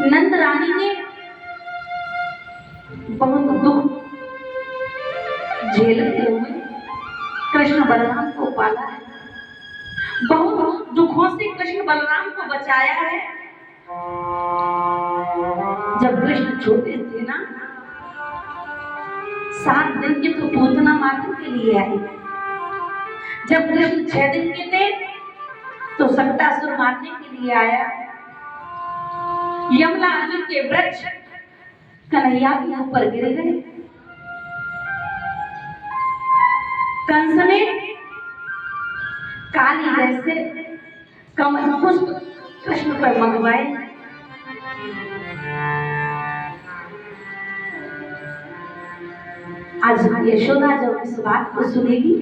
नंद रानी ने बहुत दुख झेलते हुए कृष्ण बलराम को पाला है, बहुत दुखों से कृष्ण बलराम को बचाया है। जब कृष्ण छोटे थे ना, 7 दिन के तो पूतना मारने के लिए आए। जब कृष्ण 6 दिन के थे तो सक्टासुर मारने के लिए आया। यमुना अर्जुन के वृक्ष कन्हैया के ऊपर गिर गए। कंस ने काली रह से कमल पुष्प कृष्ण पर मंगवाए। आज यशोदा जब इस बात को सुनेगी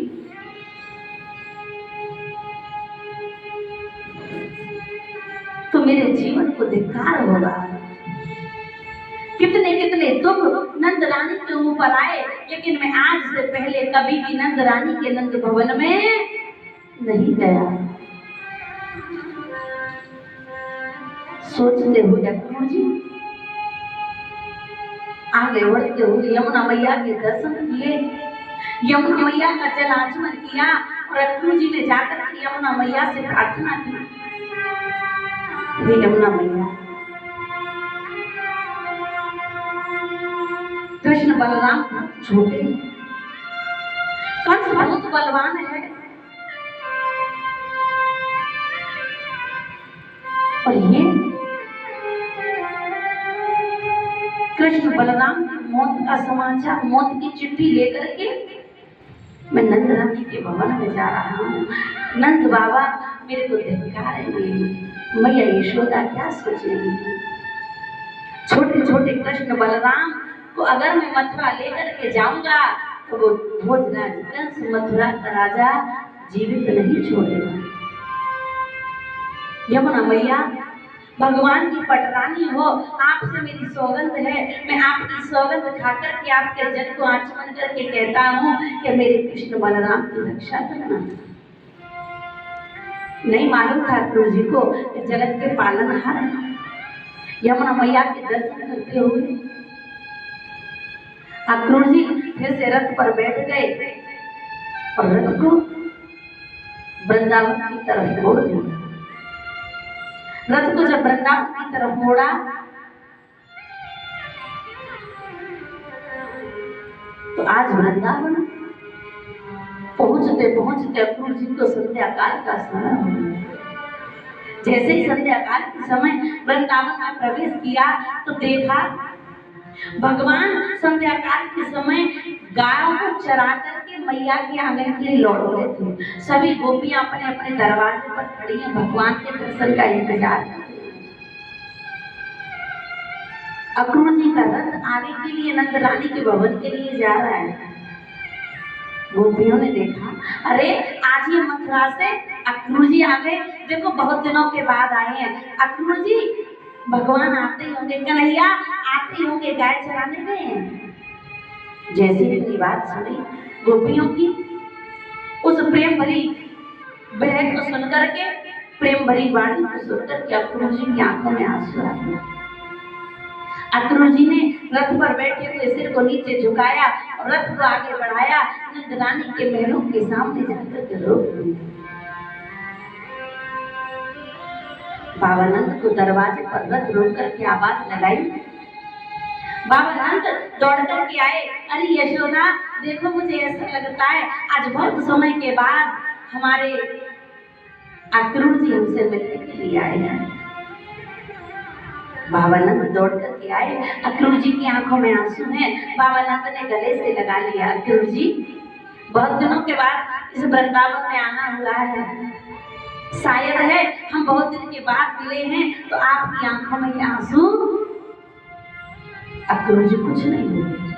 तो मेरे जीवन को धिक्कार होगा। कितने कितने दुख नंद रानी के ऊपर आए, लेकिन मैं आज से पहले कभी भी नंद रानी के नंद भवन में नहीं गया। सोचते हुए अक्रूर जी आगे बढ़ते हुए यमुना मैया के दर्शन किए, यमुना मैया का जल आचमन किया और अक्रूर जी ने जाकर यमुना मैया से प्रार्थना की, हे यमुना मैया, कृष्ण बलराम छोटे, कंस बहुत बलवान है और ये कृष्ण बलराम की मौत का समाचार, मौत की चिट्ठी लेकर के मैं नंद रानी के भवन में जा रहा हूँ। नंद बाबा मेरे को धिक्कारेंगे, मैया यशोदा क्या सोचेगी। छोटे छोटे कृष्ण बलराम को अगर मैं मथुरा लेकर के जाऊंगा तो वो भोजराज कंस मथुरा का राजा जीवित नहीं छोड़ेगा। यमुना मैया, भगवान की पटरानी हो, आपसे मेरी सौगंध है, मैं आपकी सौगंध खाकर के आपके जल को आचमन करके कहता हूँ कि मेरे कृष्ण बलराम की रक्षा करना। नहीं मालूम था अक्रूर जी को जगत के पालनहार यमुना मैया के दर्शन करते हुए अक्रूर जी फिर से रथ पर बैठ गए और रथ को वृंदावन की तरफ मोड़ दिया। रथ को जब वृंदावन की तरफ मोड़ा तो आज वृंदावन पहुंचते पहुंचते अक्रूर जी को संध्या काल का समय हो गया। जैसे ही संध्या काल के समय वृंदावन में प्रवेश किया तो देखा भगवान संध्या काल के समय गायों को चरा करके मैया के आंगन के लिए लौट रहे थे। सभी गोपियां अपने अपने दरवाजे पर खड़ी हैं, भगवान के दर्शन का इंतजार कर रही हैं। अक्रूर जी का रथ आगे के लिए नंद रानी के भवन के लिए जा रहा है। गोपियों ने देखा, अरे आज ये मथुरा से अक्रूर जी आ गए, देखो बहुत दिनों के बाद आए हैं। अक्रूर जी भगवान आते ही होंगे, कन्हैया आते ही होंगे, गाय चराने गए हैं। जैसे इतनी बात सुनी गोपियों की, उस प्रेम भरी बहन को सुनकर के, प्रेम भरी वाणी को सुनकर के अक्रूर जी की आंखों में आंसू आ गए। अक्रूर जी ने रथ पर बैठे हुए सिर को नीचे झुकाया और रथ को आगे बढ़ाया, नंद रानी के महलों के सामने जाकर के रोक दिया। बाबा नंद को दरवाजे पर रथ रोक करके आवाज लगाई। बाबा नंद दौड़ करके आए, अरे यशोदा देखो, मुझे ऐसा लगता है आज बहुत समय के बाद हमारे अक्रूर जी हमसे मिलने के लिए आए हैं। बाबा नंद दौड़ करके आए, अक्रूर जी की आंखों में आंसू हैं। बाबा नंद ने गले से लगा लिया, अक्रूर जी बहुत दिनों के बाद इस वृंदावन में आना हुआ है, शायद है हम बहुत दिन के बाद मिले हैं तो आपकी आंखों में ये आंसू। अक्रूर जी कुछ नहीं बोले।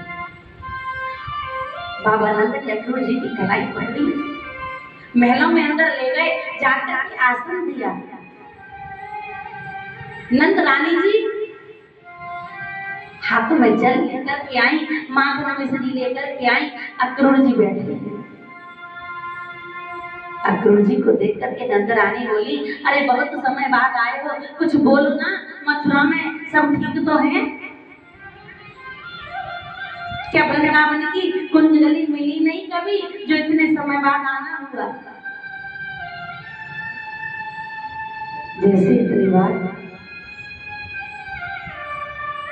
बाबा नंद ने अक्रूर जी की कलाई पकड़ी, महलों में अंदर ले गए, जाकर के आसन दिया। नंद रानी जी हाथों में जल लेकर के आई, मांग में मिश्री लेकर के आई। अक्रूर जी बैठे हैं। अक्रूर जी को देख करके नंद रानी बोली, अरे बहुत समय बाद आए हो, कुछ बोलो ना, मथुरा में सब ठीक तो हैं? क्या वृंदावन की कुंज गली मिली नहीं कभी जो इतने समय बाद आना हुआ? जैसे इतनी बात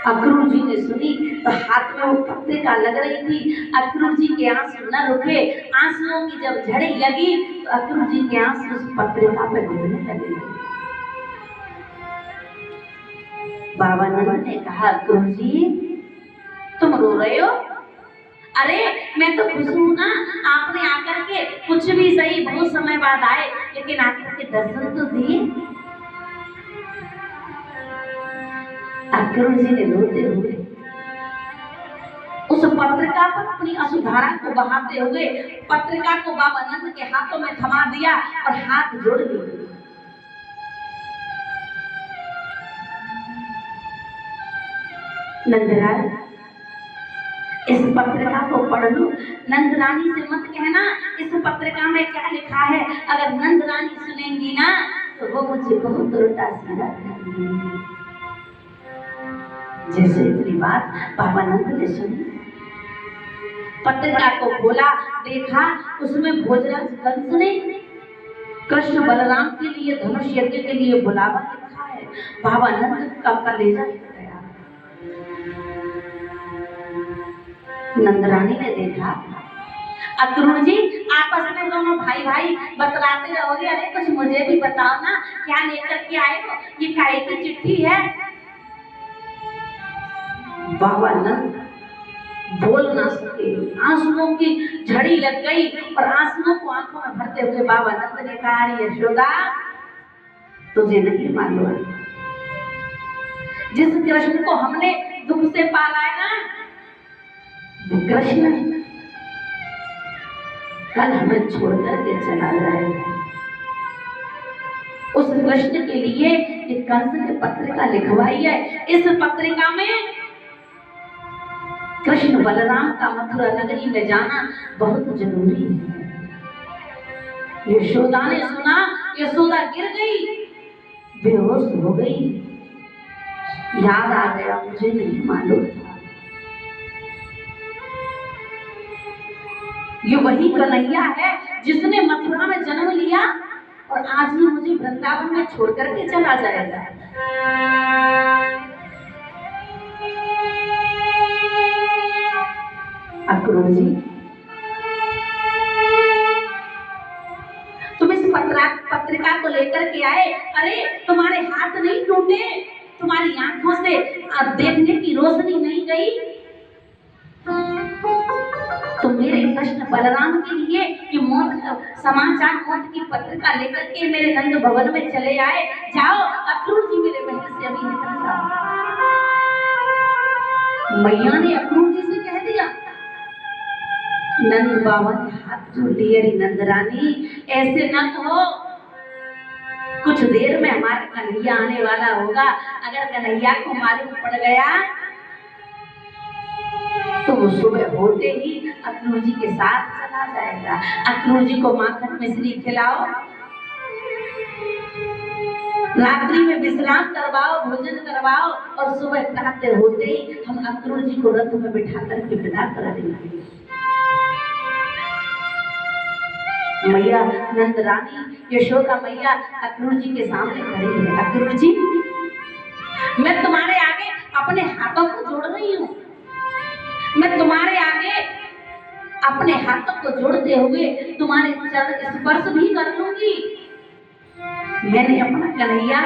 अक्रूर जी ने सुनी तो हाथ में वो पत्रिका लग रही थी। अक्रूर जी के आंसू न रुके। आंसुओं की जब झड़ी लगी तो अक्रूर जी के आंसू उस पत्रिका पे गिरने लगे। बाबा नंद ने कहा, अक्रूर जी तुम रो रहे हो? अरे मैं तो खुश हूं ना, आपने आकर के कुछ भी सही बहुत समय बाद आए, लेकिन आकर के दर्शन तो दिए। अक्रूर जी ने रोते हुए उस पत्रिका पर अपनी अश्रुधारा को बहाते हुए पत्रिका को बाबा नंद के हाथों में थमा दिया और हाथ जोड़ लिए। नंदलाल इस पत्रिका को पढ़ लो। नंद रानी से मत कहना इस पत्रिका में क्या लिखा है। अगर नंद रानी सुनेंगी ना तो वो मुझे बहुत उल्टा सीधा करेंगी। जैसे इतनी बात बाबा नंद ने सुनी, पत्रिका को खोला, देखा उसमें भोजराज कंस ने कृष्ण बलराम के लिए धनुष यज्ञ के लिए बुलावा लिखा है। बाबा नंद का कलेजा हिल गया। नंद रानी ने देखा, अक्रूर जी आपस में दोनों भाई भाई बतलाते रहोगे, अरे कुछ मुझे भी बताओ ना, क्या लेकर के आए हो? ये काहे की चिट्ठी है? बाबा नंद बोल ना सके, आंसुओं की झड़ी लग गई और आंसुओं को आंखों में भरते हुए बाबा नंद ने कहा, यशोदा तुझे नहीं मालूम जिस कृष्ण को हमने दुख से पाला है ना, कृष्ण कल हमें छोड़ करके चला जाएगा। उस कृष्ण के लिए एक कंस ने पत्रिका लिखवाई है। इस पत्रिका में कृष्ण बलराम का मथुरा नगरी में जाना बहुत जरूरी है। यशोदा ने सुना, यशोदा गिर गई, बेहोश हो गई। याद आ गया, मुझे नहीं मालूम था ये वही कन्हैया है जिसने मथुरा में जन्म लिया और आज ही मुझे वृंदावन में छोड़ करके चला जाएगा। अक्रूर जी तुम इस पत्रिका को लेकर के आए, अरे तुम्हारे हाथ नहीं टूटे, तुम्हारी आंखों से देखने की रोशनी नहीं गई, तो मेरे कृष्ण बलराम के लिए ये समाचार मौत की पत्रिका लेकर के मेरे नंद भवन में चले आए। जाओ अक्रूर जी मेरे महल से अभी निकल जाओ। मैया ने अक्रूर जी से कह दिया। नंद बाबा ने हाथ जोड़ लिए, नंद रानी ऐसे न कहो, कुछ देर में हमारा कन्हैया आने वाला होगा, अगर कन्हैया को मालूम पड़ गया तो वो सुबह होते ही अक्रूर जी के साथ चला जाएगा। अक्रूर जी को माखन मिश्री खिलाओ, रात्रि में विश्राम करवाओ, भोजन करवाओ और सुबह प्रातः होते ही हम अक्रूर जी को रथ में बिठा करके विदा कर देंगे। मैया नंद रानी यशोदा मैया अक्रूर जी के सामने खड़ी है। अक्रूर जी मैं तुम्हारे आगे अपने हाथों को जोड़ रही हूँ, मैं तुम्हारे आगे अपने हाथों को जोड़ते हुए तुम्हारे चरण स्पर्श भी कर लूंगी। मैंने अपना कन्हैया